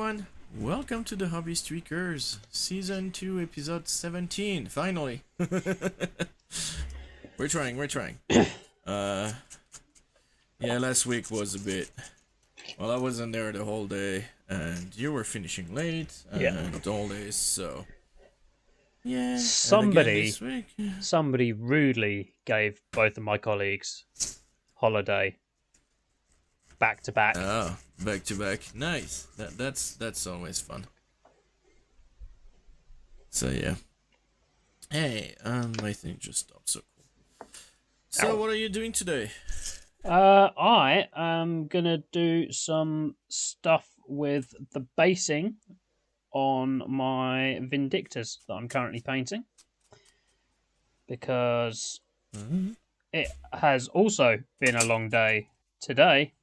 everyone, welcome to the Hobbystreakers, Season 2, Episode 17, finally! We're trying. Yeah, last week was a bit... Well, I wasn't there the whole day, and you were finishing late, and all this, so... Yeah, Somebody this week... rudely gave both of my colleagues holiday back to back. Oh, back to back. Nice. That's always fun. So yeah. Hey, my thing just stopped. So cool. So what are you doing today? I am gonna do some stuff with the basing on my Vindictors that I'm currently painting, because it has also been a long day today,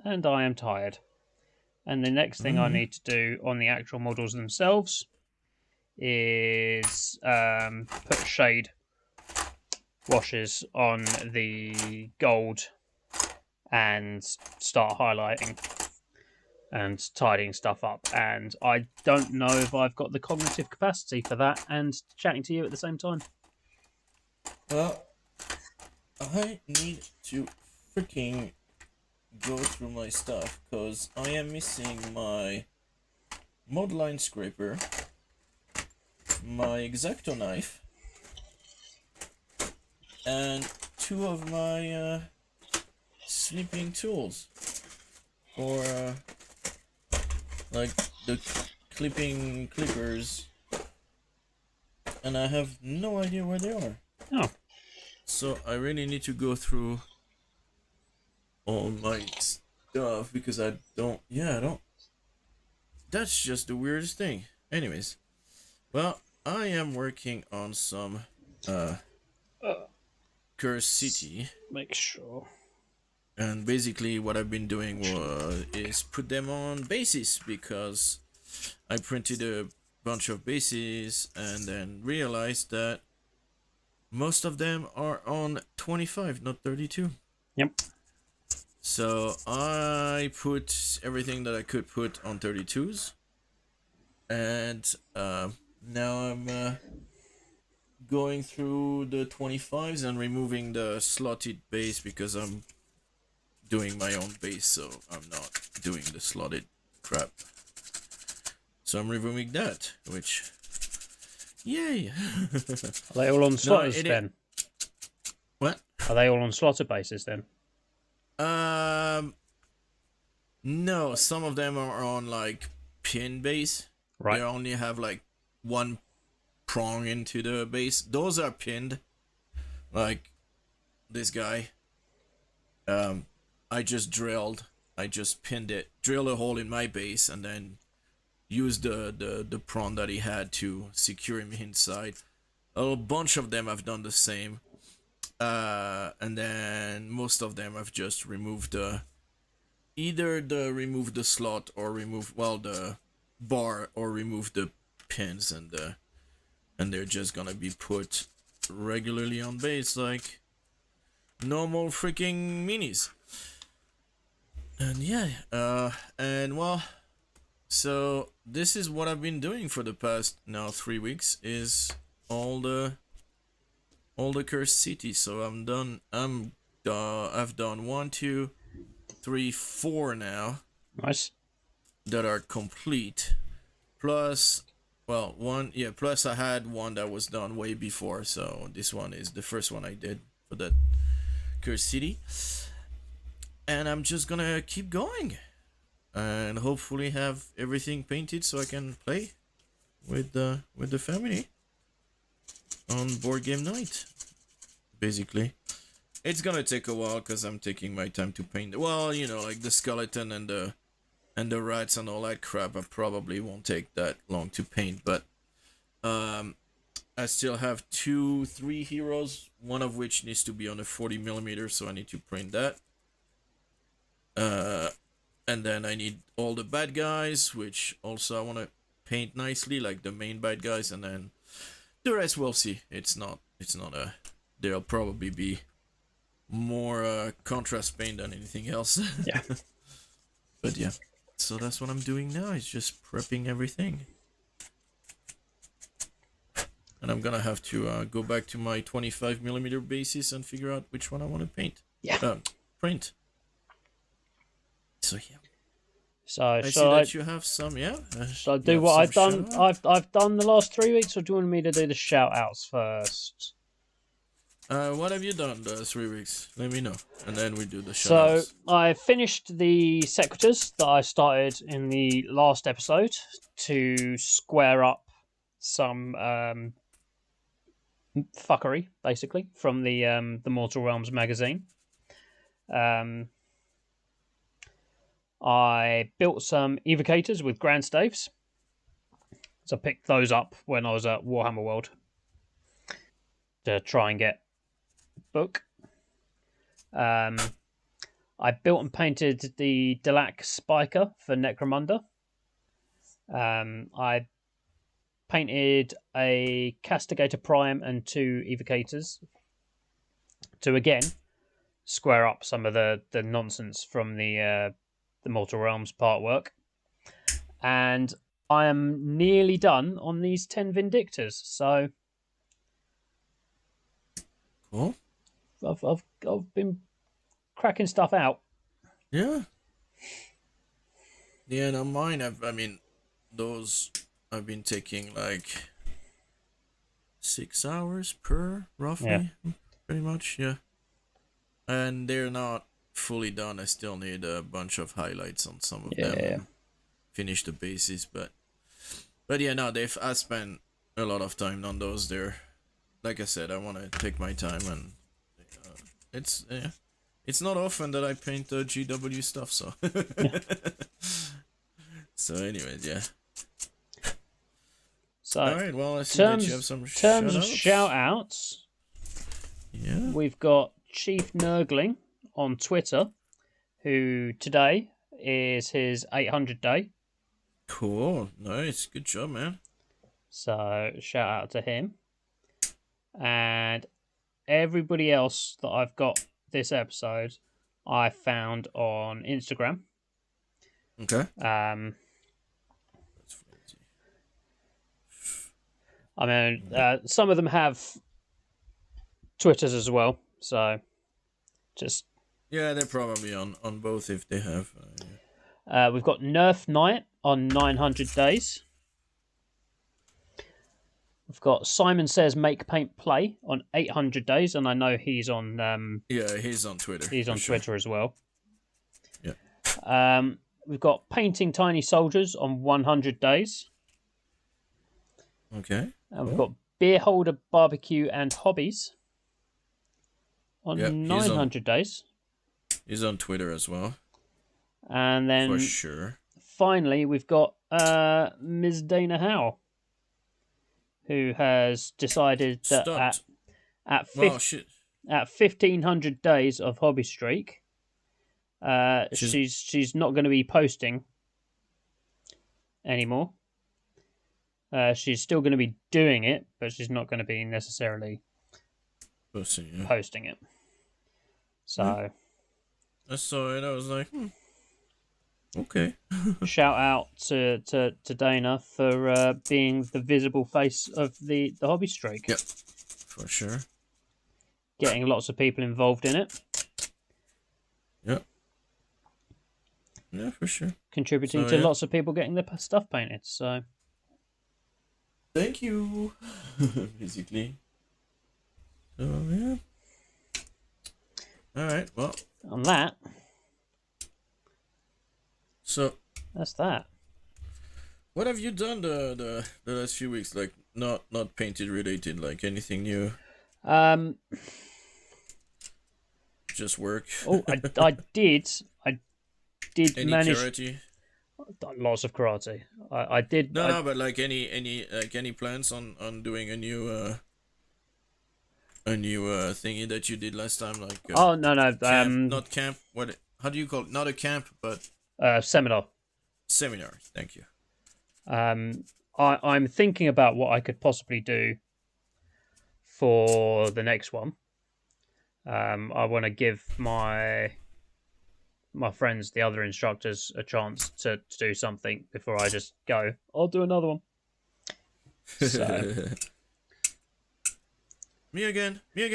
and I am tired. And the next thing I need to do on the actual models themselves is put shade washes on the gold and start highlighting and tidying stuff up. And I don't know if I've got the cognitive capacity for that and chatting to you at the same time. Well, I need to freaking go through my stuff, because I am missing my mod line scraper, my X-Acto knife, and two of my snipping tools for like the clipping clippers, and I have no idea where they are. Oh. So I really need to go through all my stuff, because I don't... That's just the weirdest thing. Anyways, well, I am working on some Cursed City. Make sure. And basically what I've been doing is put them on bases, because I printed a bunch of bases and then realized that most of them are on 25, not 32. Yep. So I put everything that I could put on 32s, and now I'm going through the 25s and removing the slotted base, because I'm doing my own base, so I'm not doing the slotted crap. So I'm removing that, which... Yay! Are they all on slotters then? What? Are they all on slotter bases then? No, some of them are on like pin base. Right. They only have like one prong into the base. Those are pinned. Like this guy. I just pinned it, drilled a hole in my base, and then used the prong that he had to secure him inside. A bunch of them have done the same. And then most of them have just removed either remove the slot or remove the bar, or remove the pins, and they're just gonna be put regularly on base like normal freaking minis. And yeah, so this is what I've been doing for the past now 3 weeks, is all the Cursed City. So I'm done. I've done 1, 2, 3, 4 now. Nice. That are complete. Plus, plus I had one that was done way before. So this one is the first one I did for that Cursed City. And I'm just gonna keep going, and hopefully have everything painted so I can play with the family on board game night. Basically, it's gonna take a while because I'm taking my time to paint. Well, like the skeleton and the rats and all that crap, I probably won't take that long to paint. But I still have 3 heroes, one of which needs to be on a 40mm, so I need to print that. And then I need all the bad guys, which also I want to paint nicely, like the main bad guys, and then the rest we'll see. It's not a... There'll probably be more contrast paint than anything else. Yeah. But yeah. So that's what I'm doing now. Is just prepping everything. And I'm gonna have to go back to my 25mm basis and figure out which one I want to paint. Yeah. Print. So yeah. So I see that you have some. Yeah. Shall I do what I've done? I've done the last 3 weeks, or do you want me to do the shout outs first? What have you done the 3 weeks? Let me know, and then we do the shout outs. So I finished the secretors that I started in the last episode to square up some fuckery, basically, from the Mortal Realms magazine. I built some evocators with grand staves. So I picked those up when I was at Warhammer World to try and get book. I built and painted the Delac Spiker for Necromunda. I painted a Castigator Prime and 2 evocators to again square up some of the nonsense from the Mortal Realms part work. And I am nearly done on these 10 Vindictors, so cool. I've been cracking stuff out. Yeah. Yeah, no, mine. Those I've been taking like 6 hours per, roughly, pretty much. Yeah, and they're not fully done. I still need a bunch of highlights on some of them. Yeah. Finish the bases, but yeah, no, I spent a lot of time on those. There, like I said, I want to take my time, and it's not often that I paint GW stuff. So, so anyways, yeah. So, all right. Well, I see that you have some terms of shout outs. Yeah. We've got cheifnurgling on Twitter, who today is his 800 day. Cool. Nice. Good job, man. So shout out to him. And everybody else that I've got this episode, I found on Instagram. Okay. I mean, some of them have Twitters as well, so just... Yeah, they're probably on both if they have. We've got NerfKnight on 900 days. We've got Simonsaysmakepaintplay on 800 days, and I know he's on... yeah, he's on Twitter. He's on Twitter as well. Yeah. We've got Paintingtinysoldiers on 100 days. Okay. And we've got Beer Holder Barbecue and Hobbies on 900 days. He's on Twitter as well. And then for sure. Finally, we've got Ms. Dana Howe, who has decided that at 1,500 days of Hobby Streak, she's not going to be posting anymore. She's still going to be doing it, but she's not going to be necessarily posting it. So I saw it. I was like, okay. Shout out to Dana for being the visible face of the Hobby Streak. Yep, for sure. Getting lots of people involved in it. Yep. Yeah, for sure. Contributing to lots of people getting their stuff painted. So. Thank you. Basically. So yeah. All right. Well. On that. So. That's that. What have you done the last few weeks? Like not painted related. Like anything new? Just work. Oh, I did any manage. Karate? Lots of karate. I did. No, but like any plans on doing a new thingy that you did last time? Like no, camp, not camp. What? How do you call it? Not a camp, but seminar. Seminar. Thank you. I'm thinking about what I could possibly do for the next one. I want to give my my friends, the other instructors, a chance to do something before I just go, I'll do another one. So. Me again. Me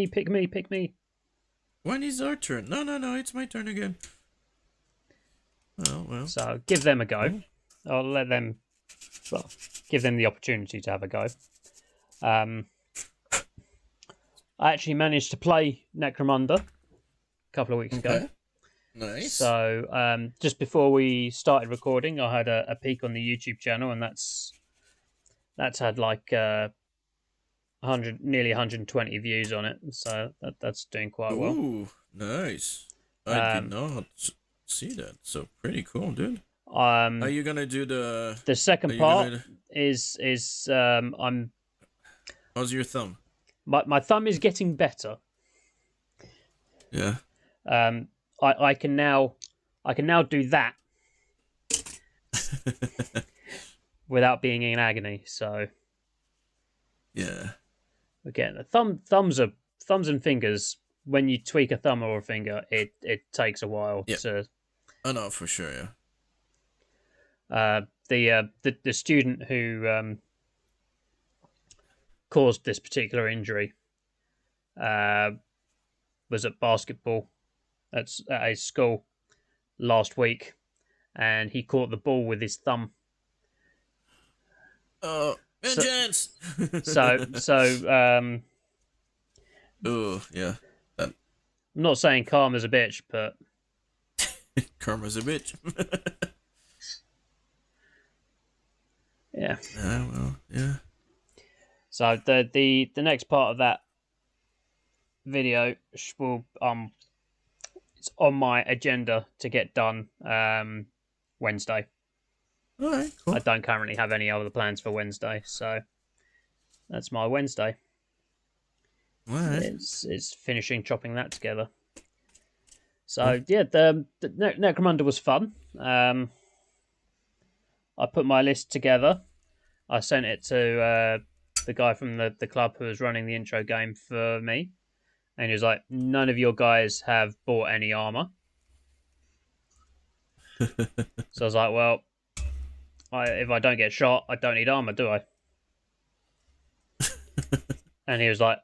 Pick me. When is our turn? No, it's my turn again. Oh, well. So give them a go. I'll let them, well, give them the opportunity to have a go. I actually managed to play Necromunda a couple of weeks ago. Nice. So just before we started recording, I had a peek on the YouTube channel, and that's had like nearly 120 views on it. So that's doing quite well. Ooh, nice. I did not see that. So pretty cool, dude. Are you gonna do the second part? Is I'm. How's your thumb? My thumb is getting better. Yeah. I can now do that without being in agony. So yeah. Again, thumbs and fingers. When you tweak a thumb or a finger, it takes a while to. Oh no, for sure, yeah. The student who caused this particular injury was at basketball at a school last week, and he caught the ball with his thumb. Oh, vengeance! So. Oh yeah. I'm not saying karma's a bitch, but karma's a bitch. Yeah. Yeah, well, yeah. So the next part of that video will it's on my agenda to get done Wednesday. All right, cool. I don't currently have any other plans for Wednesday, so that's my Wednesday. All right. It's finishing chopping that together. So yeah, the Necromunda was fun. I put my list together. I sent it to the guy from the club who was running the intro game for me, and he was like, "None of your guys have bought any armor." So I was like, "Well, if I don't get shot, I don't need armor, do I?" And he was like,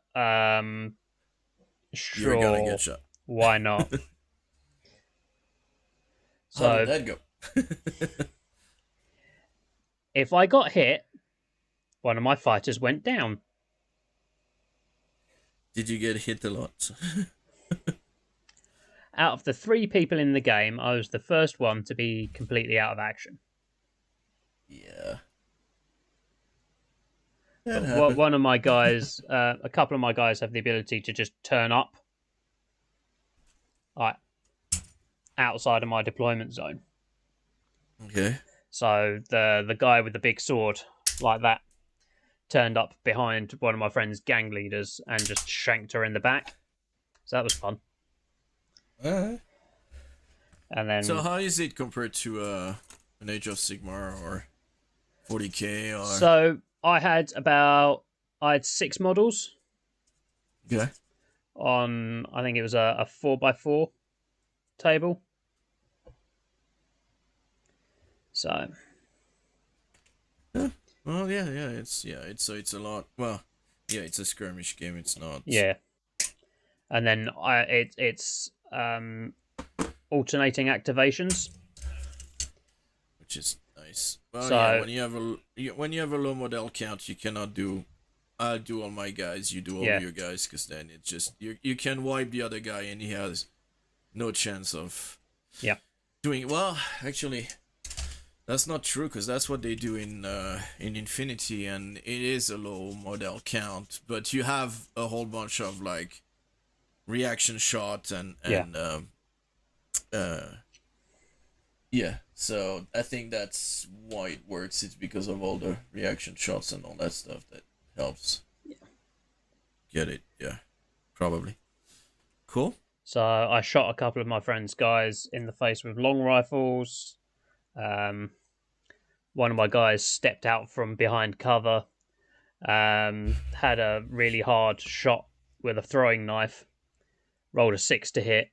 "Sure, you're gonna get shot. Why not?" So how did that go? If I got hit, one of my fighters went down. Did you get hit a lot? Out of the 3 people in the game, I was the first one to be completely out of action. Yeah. One of my guys, a couple of my guys have the ability to just turn up like outside of my deployment zone. Okay. So the guy with the big sword, like that, turned up behind one of my friend's gang leaders and just shanked her in the back. So that was fun. Alright. And then. So how is it compared to an Age of Sigmar or 40k or? So I had 6 models. Okay. On, I think it was a 4x4 table. So. Yeah. Well, yeah. It's a lot. Well, yeah, it's a skirmish game. It's not. Yeah. And then it's alternating activations, which is nice. Well, so, yeah, when you have a low model count, you cannot do. I'll do all my guys. You do all your guys, because then it's just you can wipe the other guy and he has no chance of. Yeah. Doing well. Actually, that's not true, because that's what they do in Infinity, and it is a low model count, but you have a whole bunch of like reaction shot and yeah, so I think that's why it works. It's because of all the reaction shots and all that stuff that helps get it. Yeah, probably. Cool. So I shot a couple of my friends' guys in the face with long rifles. One of my guys stepped out from behind cover, had a really hard shot with a throwing knife, rolled a 6 to hit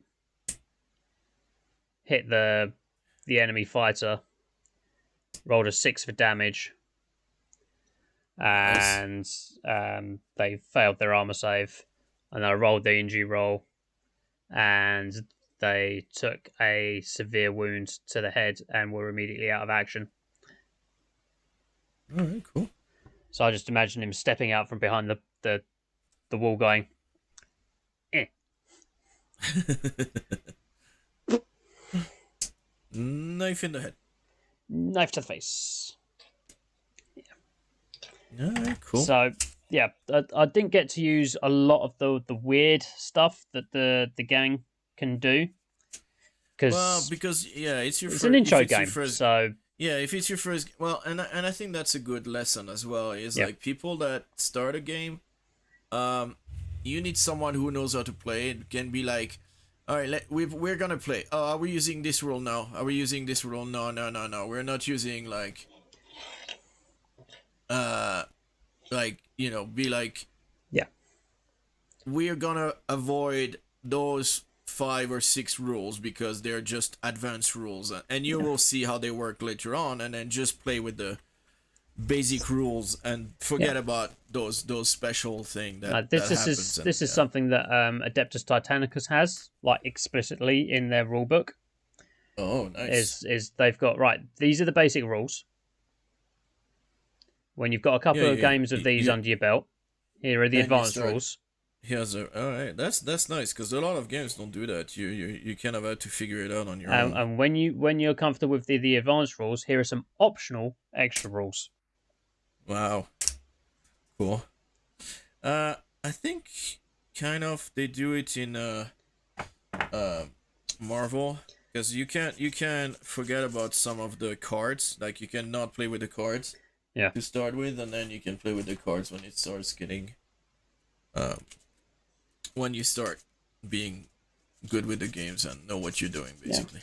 the enemy fighter, rolled a 6 for damage, and they failed their armor save, and I rolled the injury roll, and they took a severe wound to the head and were immediately out of action. All right, cool. So I just imagine him stepping out from behind the wall going, eh. Knife in the head. Knife to the face. All right, cool. So, yeah, I didn't get to use a lot of the weird stuff that the gang can do. Because it's your it's an intro game, first, so yeah, if it's your first, well, and I think that's a good lesson as well. Is like people that start a game, you need someone who knows how to play. It can be like, all right, we're gonna play. Oh, are we using this rule now? Are we using this rule? No. We're not using like be like, yeah, we're gonna avoid those 5 or 6 rules because they're just advanced rules, and you will see how they work later on, and then just play with the basic rules and forget about those special thing that this happens. is something that Adeptus Titanicus has, like, explicitly in their rulebook. Oh, nice. Is they've got, right, these are the basic rules. When you've got a couple of games of these under your belt, here are the advanced rules. All right, that's nice, because a lot of games don't do that. You kind of have to figure it out on your own. And when you're comfortable with the advanced rules, here are some optional extra rules. Wow, cool. I think kind of they do it in Marvel, because you can't forget about some of the cards. Like, you cannot play with the cards to start with, and then you can play with the cards when it starts getting when you start being good with the games and know what you're doing, basically.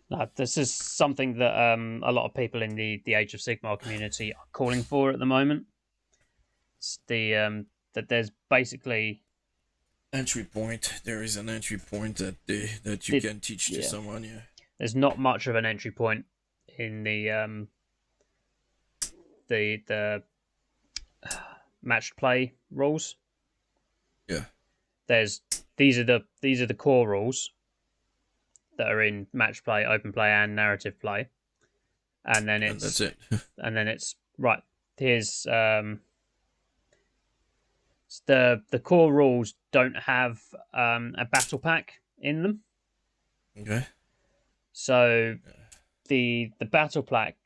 No, this is something that a lot of people in the Age of Sigmar community are calling for at the moment. It's the that there's basically entry point. There is an entry point that you can teach to someone. Yeah, there's not much of an entry point in the matched play rules. Yeah. These are the core rules that are in match play, open play, and narrative play, and that's it. And then it's right. Here's the core rules don't have a battle pack in them. Okay. So the battle pack.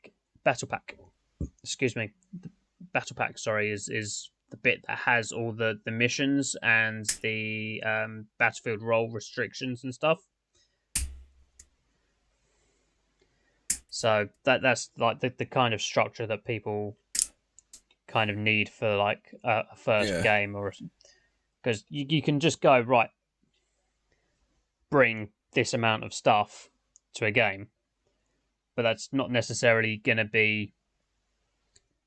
Excuse me. The battle pack. Sorry, is the bit that has all the missions and the battlefield role restrictions and stuff. So that's like the kind of structure that people kind of need for like a first game, or because you can just go, right, bring this amount of stuff to a game, but that's not necessarily going to be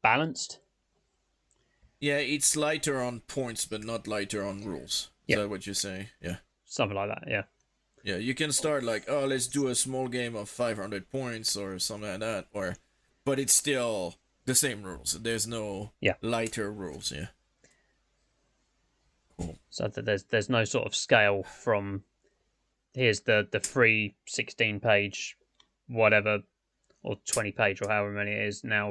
balanced. Yeah, it's lighter on points, but not lighter on rules. Is that what you're saying? Yeah. Something like that, yeah. Yeah, you can start like, oh, let's do a small game of 500 points or something like that, but it's still the same rules. There's no lighter rules, yeah. Cool. So that there's no sort of scale from, here's the free 16-page whatever, or 20-page, or however many it is now,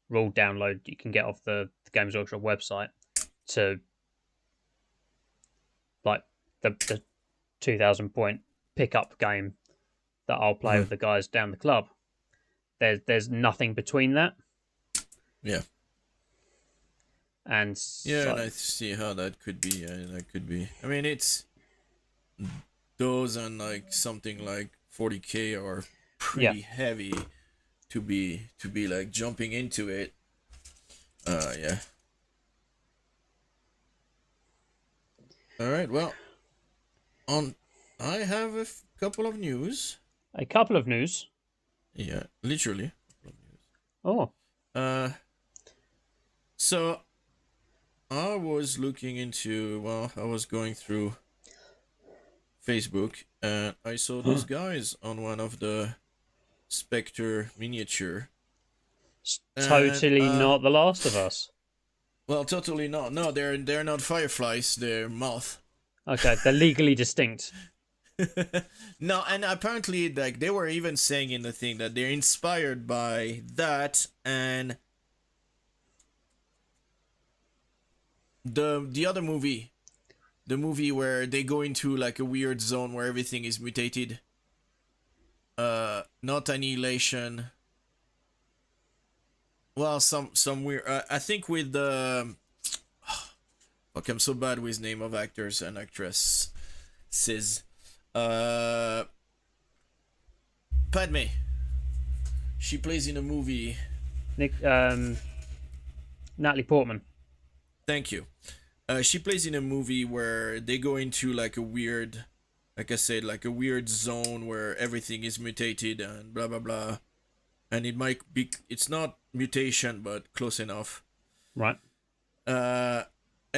rule download you can get off the Games Workshop website, to like the 2,000 point pickup game that I'll play with the guys down the club. There's nothing between that. Yeah. And and I see how that could be. That could be. I mean, it's those and like something like 40K are pretty heavy to be like jumping into it. Yeah. All right. Well, I have a couple of news. A couple of news. Yeah, literally. Oh. So I was looking into, well, I was going through Facebook and I saw those guys on one of the Spectre miniature. It's And totally not The Last of Us. well, totally not. No, they're not fireflies, they're moth. Okay, they're legally distinct. No, and apparently like they were even saying in the thing that they're inspired by that and the other movie. The movie where they go into like a weird zone where everything is mutated. Not Annihilation. Well, some weird. I think with the. Fuck, I'm so bad with name of actors and actresses. Padme. She plays in a movie. Natalie Portman. Thank you. She plays in a movie where they go into like a weird, like I said, like a weird zone where everything is mutated and blah blah blah. And it might be, it's not mutation, but close enough. Right. And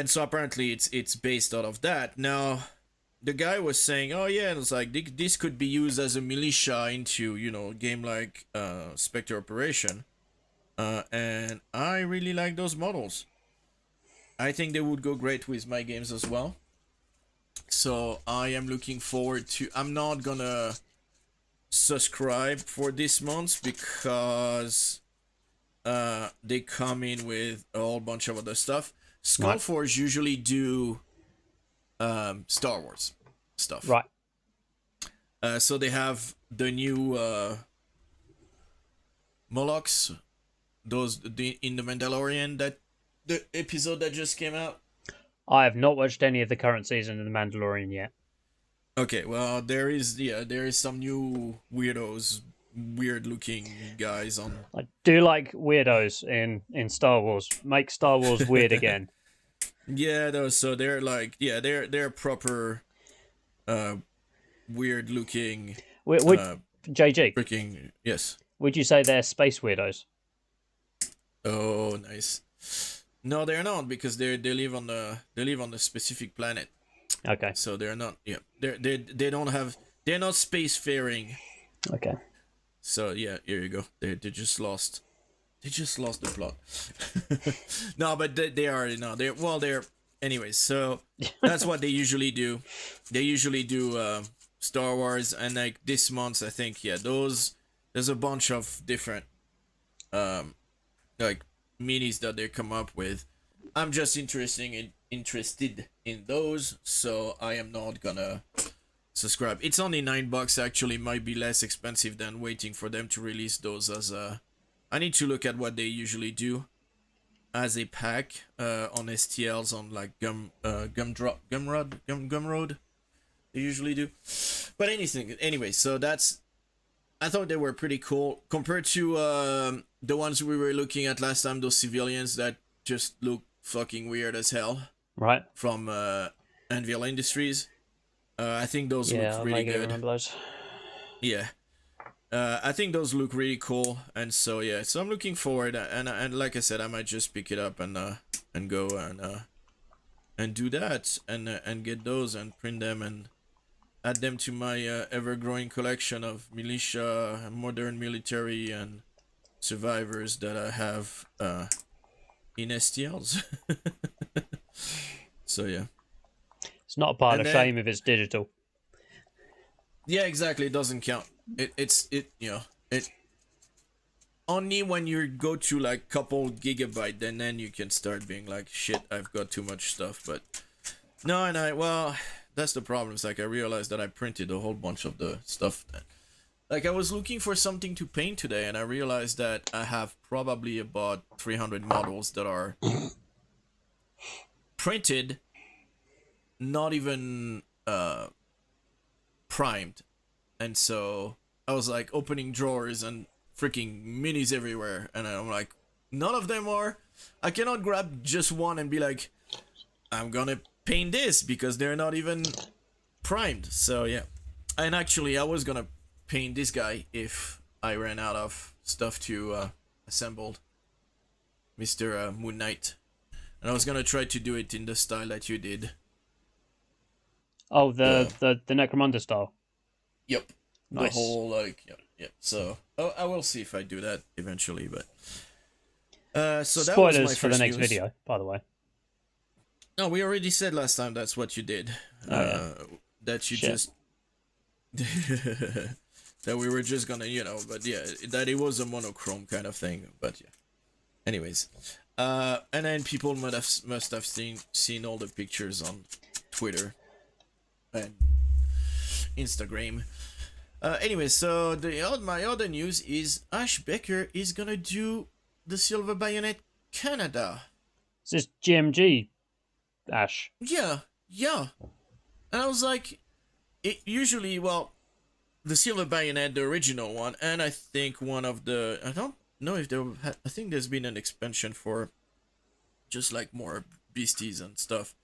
so apparently it's based out of that. Now, the guy was saying, oh yeah, it's like this could be used as a militia into, you know, a game like Spectre Operation. And I really like those models. I think they would go great with my games as well. So I am looking forward to, I'm not gonna subscribe for this month because they come in with a whole bunch of other stuff. Skullforge usually do Star Wars stuff. Right. So they have the new Molochs, in the Mandalorian, that the episode that just came out. I have not watched any of the current season of The Mandalorian yet. Okay, well there is some new weirdos, weird looking guys on. I do like weirdos in Star Wars. Make Star Wars weird again. Yeah, so they're like, yeah, they're proper weird looking JG, freaking, yes. would you say they're space weirdos? Oh, nice. No, they're not, because they live on the specific planet. Okay. So they're not, yeah. They're not spacefaring. Okay. So yeah, here you go. They just lost. They just lost the plot. No, but they already know. They're anyways. So that's what they usually do. They usually do Star Wars, and like this month, I think, yeah, there's a bunch of different like minis that they come up with. I'm just interested in those, so I am not gonna subscribe. It's only $9 actually. Might be less expensive than waiting for them to release those as a. I need to look at what they usually do as a pack on STLs, on like Gumroad. They usually do. But anyway, so that's. I thought they were pretty cool compared to the ones we were looking at last time. Those civilians that just look fucking weird as hell. Right. From Anvil Industries. I think those look really good. Remember those. Yeah. I think those look really cool, and so yeah, so I'm looking forward, and like I said, I might just pick it up and go and do that, and get those and print them and add them to my ever-growing collection of militia, modern military, and survivors that I have in STLs. So yeah, it's not a pile of shame if it's digital. Yeah, exactly. It doesn't count. It only when you go to like couple gigabyte, then you can start being like, shit, I've got too much stuff. But no, and that's the problem. It's like I realized that I printed a whole bunch of the stuff. Like I was looking for something to paint today, and I realized that I have probably about 300 models that are printed, not even primed. And so I was like opening drawers and freaking minis everywhere, and I'm like, none of them are. I cannot grab just one and be like, I'm gonna paint this, because they're not even primed. So yeah, and actually I was gonna paint this guy if I ran out of stuff to assemble, Mr. Moon Knight. and I was gonna try to do it in the style that you did. Oh, the necromunda style. Yep. Nice. The whole yeah. So I will see if I do that eventually, but so that was my Spoilers for the first next news. video, by the way. No, we already said last time that's what you did. That you Shit. just that we were just gonna, but yeah, that it was a monochrome kind of thing. But yeah. Anyways, and then people must have seen all the pictures on Twitter and Instagram. Anyway, so my other news is Ash Becker is gonna do the Silver Bayonet Canada. Is this GMG, Ash? Yeah. And I was like, the Silver Bayonet, the original one, and I think one of the, I don't know if I think there's been an expansion for just like more beasties and stuff.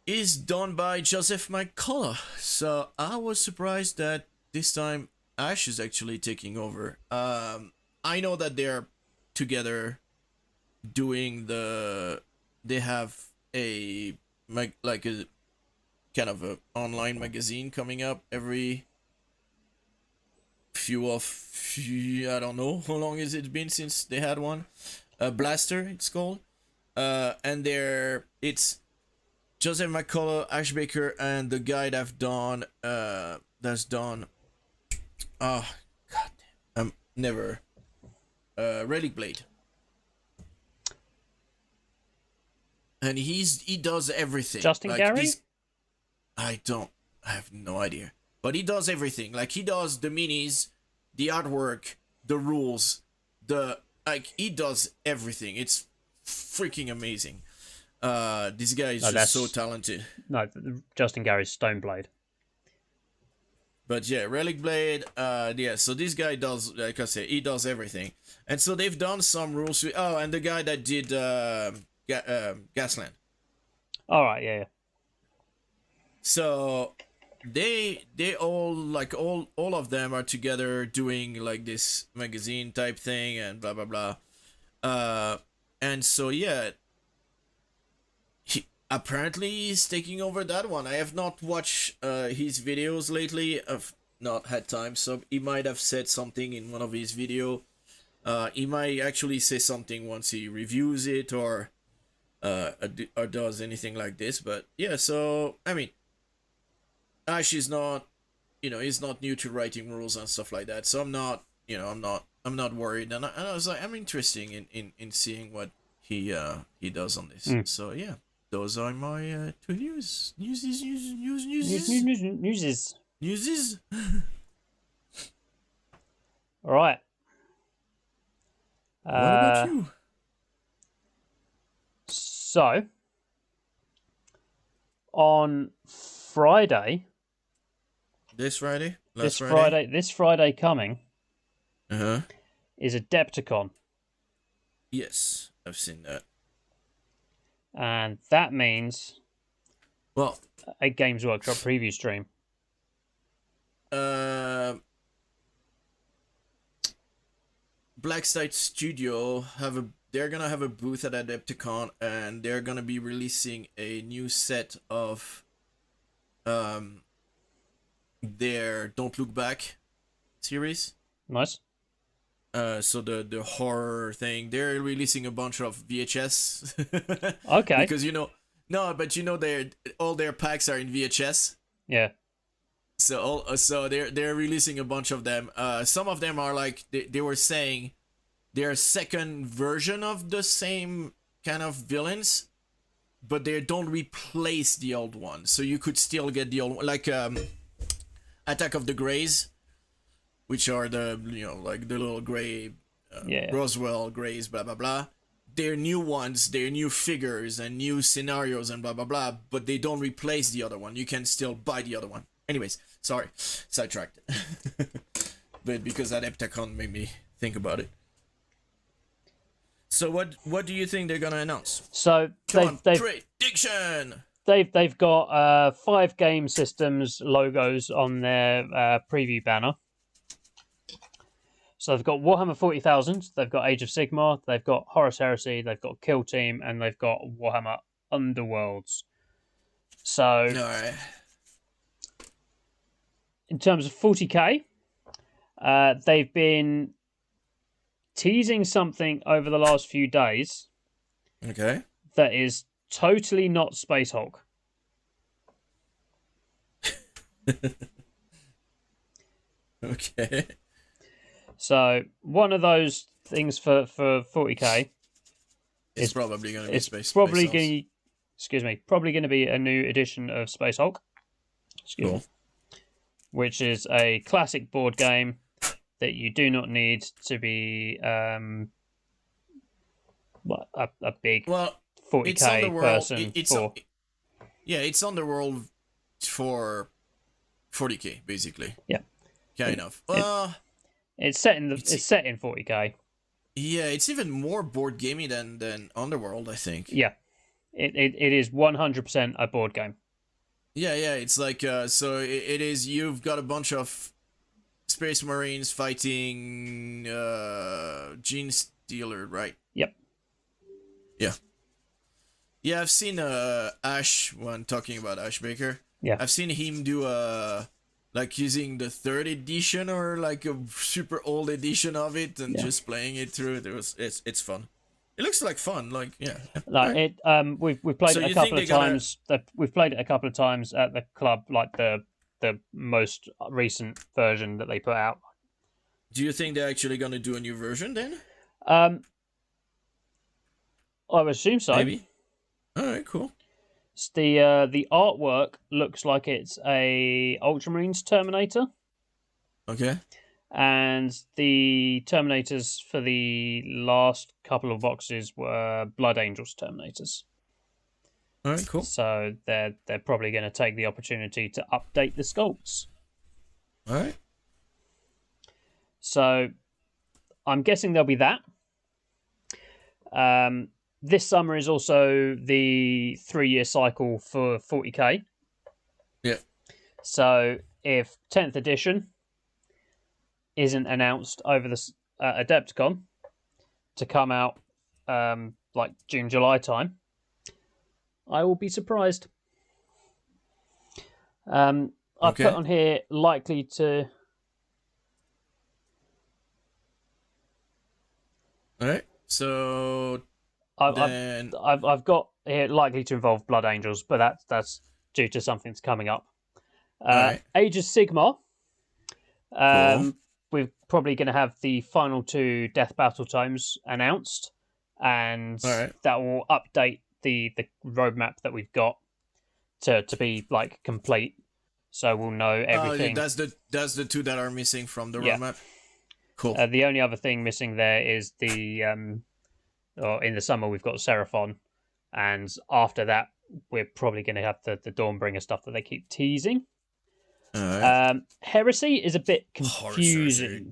Is done by Joseph McCullough. So I was surprised that this time Ash is actually taking over. I know that they're together doing they have a kind of a online magazine coming up every I don't know how long has it been since they had one. Blaster, it's called. And it's Joseph McCullough, Ash Baker, and the guy that's done Relic Blade. And he does everything. Justin Gary? I have no idea. But he does everything. Like, he does the minis, the artwork, the rules, he does everything. It's freaking amazing. This guy is just so talented. No, Justin Gary's Stoneblade. But yeah, Relic Blade, so this guy does, like I said, he does everything. And so they've done some rules. And the guy that did Gasland. Alright, yeah. So they all of them are together doing like this magazine type thing and blah blah blah. And so yeah, apparently he's taking over that one. I have not watched his videos lately. I've not had time, so he might have said something in one of his videos. He might actually say something once he reviews it or does anything like this. But yeah, so I mean, Ash is not, he's not new to writing rules and stuff like that. So I'm not worried. And I was like, I'm interested in seeing what he does on this. So yeah. Those are my two news. Newsies. All right. What about you? So, on Friday. This Friday? This Friday coming. Is Adepticon. Yes, I've seen that. And that means a Games Workshop preview stream. Blackside Studio they're gonna have a booth at Adepticon, and they're gonna be releasing a new set of their Don't Look Back series. Nice. So the horror thing, they're releasing a bunch of VHS. Okay. Because all their packs are in VHS. Yeah. So they're releasing a bunch of them. Some of them are like they were saying they're a second version of the same kind of villains, but they don't replace the old one. So you could still get the old one, like Attack of the Greys, which are the like the little gray Roswell Greys, blah blah blah. They're new ones, they're new figures and new scenarios and blah blah blah, but they don't replace the other one. You can still buy the other one. Anyways, sorry, sidetracked. But because Adepticon made me think about it. So what do you think they're gonna announce? So prediction. They've got 5 game systems logos on their preview banner. So they've got Warhammer 40,000, they've got Age of Sigmar, they've got Horus Heresy, they've got Kill Team, and they've got Warhammer Underworlds. So, Alright. in terms of 40k, they've been teasing something over the last few days. Okay. That is totally not Space Hulk. Okay. So one of those things for 40k. It's probably going to be it's Space. probably Space going. Excuse me. Probably going to be a new edition of Space Hulk. Excuse me. Which is a classic board game that you do not need to be a big 40k person for. It's Underworld for 40k basically. Yeah. Kind of. It's set in 40k. Yeah, it's even more board gamey than Underworld, I think. Yeah. It is 100% a board game. Yeah, it's like so it is. You've got a bunch of Space Marines fighting Gene Stealer, right? Yep. Yeah, I've seen Ash when talking about Ash Baker. Yeah. I've seen him do like using the 3rd edition or like a super old edition of it and just playing it through. It's fun. It looks like fun. Like Like we've played it a couple of times. We've played it a couple of times at the club, like the most recent version that they put out. Do you think they're actually gonna do a new version then? I would assume so. Maybe. All right, cool. It's the artwork looks like it's a Ultramarines Terminator. Okay. And the Terminators for the last couple of boxes were Blood Angels Terminators. All right, cool. So they're probably going to take the opportunity to update the sculpts. All right. So I'm guessing there'll be that. This summer is also the 3-year cycle for 40k. Yeah. So if 10th edition isn't announced over the Adepticon to come out like June, July time, I will be surprised. I've put on here likely to. All right. So I've got here likely to involve Blood Angels, but that's due to something that's coming up. Right. Age of Sigmar. Cool. We're probably going to have the final 2 Death Battle Tomes announced, and that will update the roadmap that we've got to be like complete. So we'll know everything. That's the 2 that are missing from the roadmap. Cool. The only other thing missing there is the in the summer we've got Seraphon, and after that we're probably going to have the Dawnbringer stuff that they keep teasing. Heresy is a bit confusing.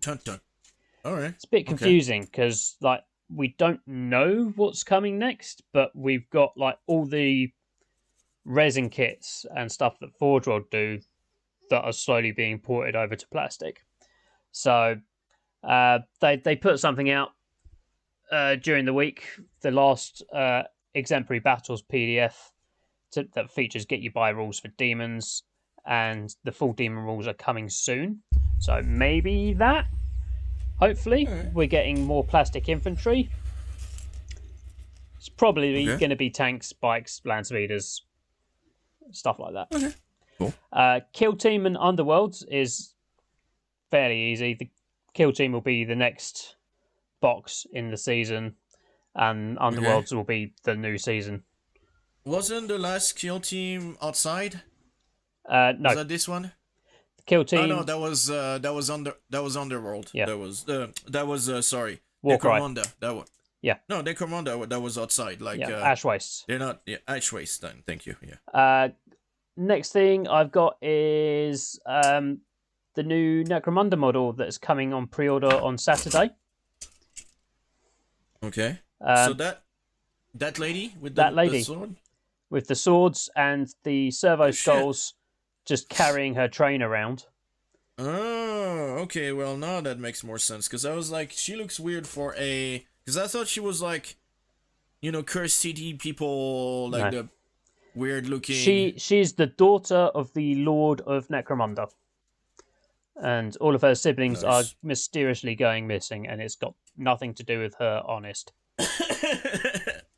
All right. It's a bit confusing because like we don't know what's coming next, but we've got like all the resin kits and stuff that Forge World do that are slowly being ported over to plastic. So they put something out during the week, the last Exemplary Battles PDF that features Get You By rules for demons, and the full demon rules are coming soon. So maybe that. Hopefully, we're getting more plastic infantry. It's probably going to be tanks, bikes, land speeders, stuff like that. Okay, cool. Kill Team and Underworlds is fairly easy. The Kill Team will be the next box in the season, and Underworlds will be the new season. Wasn't the last Kill Team outside? No. Was that this one? Kill Team. Oh no, that was Underworld. Yeah. That was sorry. Warcry. Necromunda. That one. Yeah. No, Necromunda. That was outside. Like Ash Wastes. They're not. Yeah, Ash Waste. Then thank you. Yeah. Next thing I've got is the new Necromunda model that's coming on pre-order on Saturday. Okay. So that lady with the sword? With the swords and the servo skulls just carrying her train around. Oh, okay. Well, now that makes more sense. Because I was like, she looks weird for a... Because I thought she was like, you know, cursed city people, like No. the weird looking... She's the daughter of the Lord of Necromunda. And all of her siblings are Nice. mysteriously going missing, and it's got nothing to do with her, honest.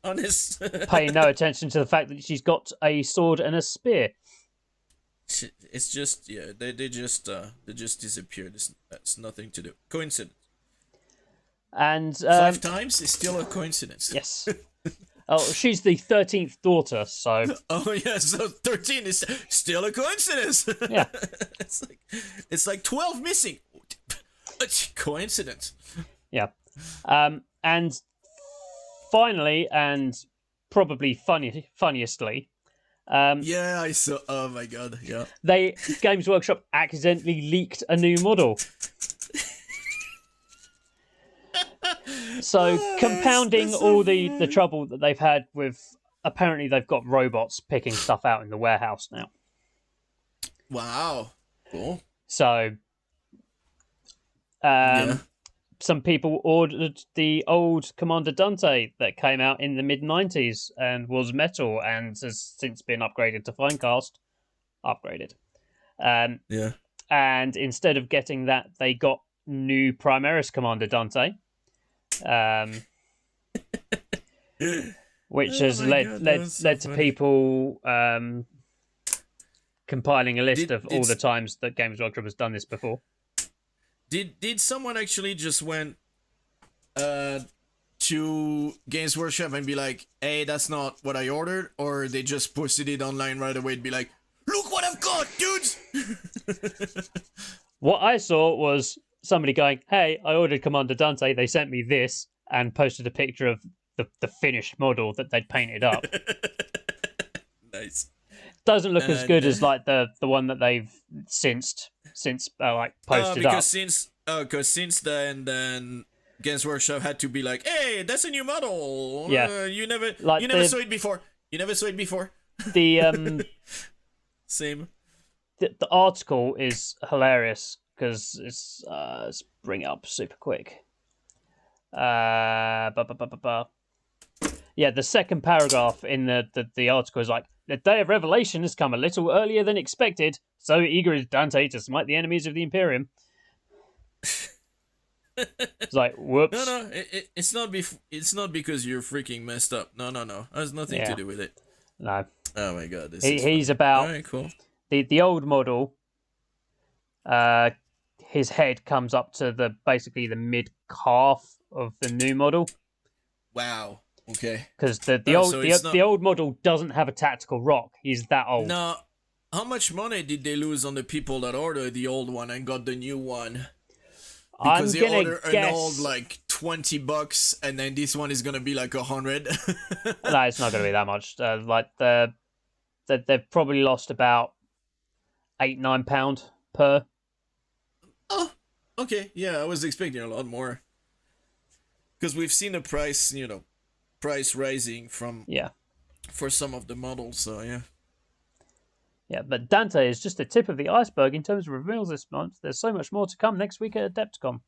Honest. Pay no attention to the fact that she's got a sword and a spear. It's just, yeah, they just disappeared. That's nothing to do. Coincidence. And 5 times is still a coincidence. yes. Oh, she's the 13th daughter, so Oh yeah, so 13 is still a coincidence. yeah. it's like 12 missing. Coincidence. Yeah. And finally, and probably funniestly, Yeah, I saw. Oh my god, yeah. Games Workshop accidentally leaked a new model. So compounding that's so all the funny. trouble that they've had with, apparently they've got robots picking stuff out in the warehouse now. Wow. Cool. So Yeah. some people ordered the old Commander Dante that came out in the mid-90s and was metal and has since been upgraded to Finecast. Upgraded. Yeah. And instead of getting that, they got new Primaris Commander Dante. Which has led to people compiling a list of all the times that Games Workshop has done this before. Did someone actually just went to Games Workshop and be like, hey, that's not what I ordered, or they just posted it online right away and be like, look what I've got, dudes. What I saw was somebody going, hey, I ordered Commander Dante, they sent me this, and posted a picture of the finished model that they'd painted up. Nice. Doesn't look as good as like the one that they've since like posted up. Because since then Games Workshop had to be like, hey, that's a new model. Yeah. You never saw it before. You never saw it before. The Same. the article is hilarious because it's let's bring it up super quick. Yeah, the second paragraph in the article is like, the day of revelation has come a little earlier than expected. So eager is Dante to smite the enemies of the Imperium. It's like, whoops. No, it's not because you're freaking messed up. No. It has nothing to do with it. No. Oh my god, He's about... Alright, cool. The old model, his head comes up to basically the mid calf of the new model. Wow. Okay. Because the old model doesn't have a tactical rock. He's that old. Now, how much money did they lose on the people that ordered the old one and got the new one? Because they ordered an old like $20, and then this one is gonna be like 100. No, it's not gonna be that much. They've probably lost about £8-9 per. Oh, okay. Yeah, I was expecting a lot more. Because we've seen the price, price rising for some of the models. So yeah. Yeah, but Dante is just the tip of the iceberg in terms of reveals this month. There's so much more to come next week at Adepticon.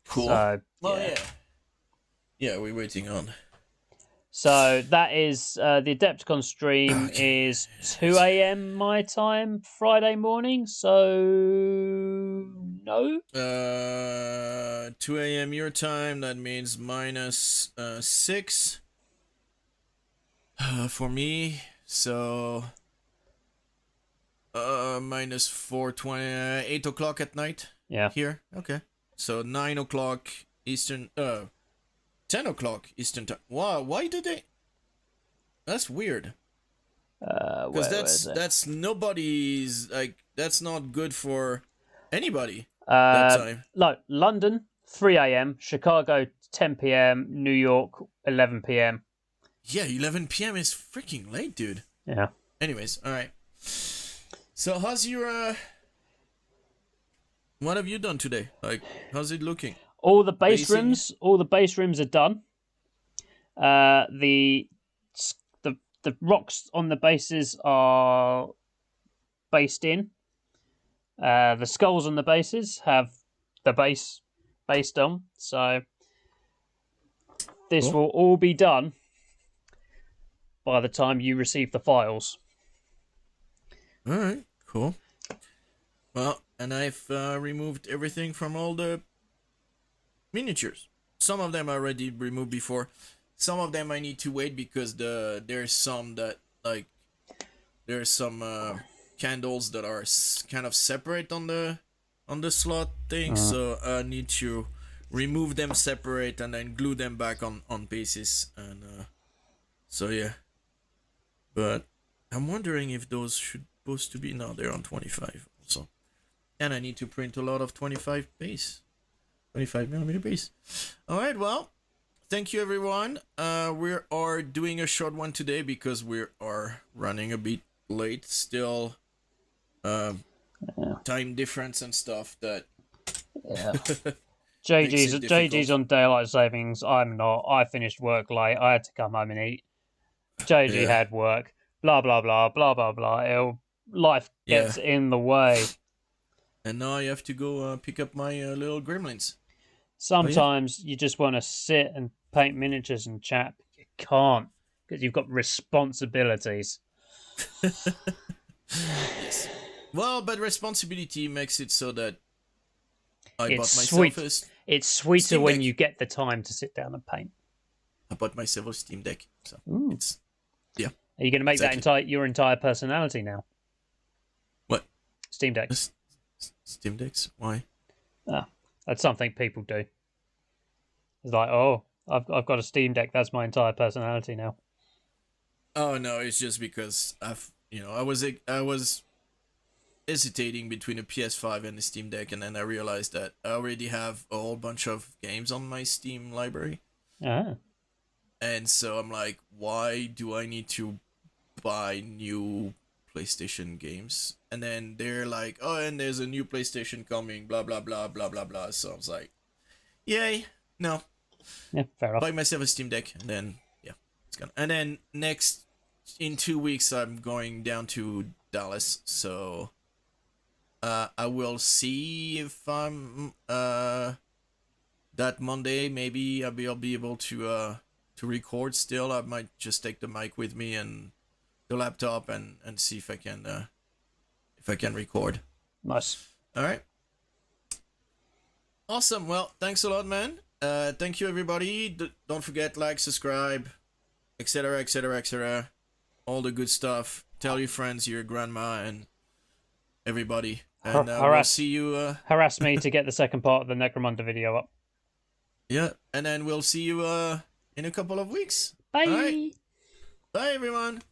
Cool. So, yeah. Yeah, we're waiting on. So that is the Adepticon stream is 2 a.m. my time Friday morning. So no. 2 a.m. your time. That means minus 6 for me. So minus 4:20, 8 o'clock at night. Yeah. Here. Okay. So 9 o'clock Eastern. 10 o'clock Eastern time. Wow. Why do they? That's weird. Because that's nobody's, like, that's not good for anybody that time. Like London 3 a.m., Chicago 10 p.m., New York 11 p.m. Yeah, 11 p.m. is freaking late, dude. Yeah. Anyways, all right. So how's your what have you done today? Like, how's it looking? All the base rims are done. The rocks on the bases are based in. The skulls and the bases have the base done, so this will all be done by the time you receive the files. All right, cool. Well, and I've removed everything from all the miniatures. Some of them I already removed before. Some of them I need to wait because there's some that like there's some candles that are kind of separate on the slot thing, so I need to remove them separate and then glue them back on bases, and so yeah. But I'm wondering if those should supposed to be, no, they're on 25 also, and I need to print a lot of 25 millimeter base. All right, well, thank you everyone. We are doing a short one today because we are running a bit late still. Time difference and stuff that JG's on daylight savings. I'm not. I finished work late. I had to come home and eat. JG had work. Blah blah blah blah blah blah. Life gets in the way. And now I have to go pick up my little gremlins. Sometimes you just want to sit and paint miniatures and chat. You can't because you've got responsibilities. Yes. Well, but responsibility makes it so that I bought myself It's sweeter when you get the time to sit down and paint. I bought myself a Steam Deck, so it's Are you going to make that your entire personality now? What? Steam Deck. Steam Decks? Why? That's something people do. It's like, oh, I've got a Steam Deck. That's my entire personality now. Oh no, it's just because I was hesitating between a PS5 and a Steam Deck, and then I realized that I already have a whole bunch of games on my Steam library. And so I'm like, why do I need to buy new PlayStation games? And then they're like, oh, and there's a new PlayStation coming, blah blah blah blah blah blah. So I was like, yay, no. Yeah, fair enough. Buy myself a Steam Deck, and then it's gonna. And then in 2 weeks I'm going down to Dallas, so I will see if I'm that Monday maybe I'll be able to record still. I might just take the mic with me and the laptop and see if I can record. Nice. All right. Awesome. Well, thanks a lot, man. Thank you, everybody. Don't forget, like, subscribe, etc., etc., etc. All the good stuff. Tell your friends, your grandma, and everybody. And we'll see you. Harass me to get the second part of the Necromunda video up. Yeah, and then we'll see you in a couple of weeks. Bye. All right. Bye, everyone.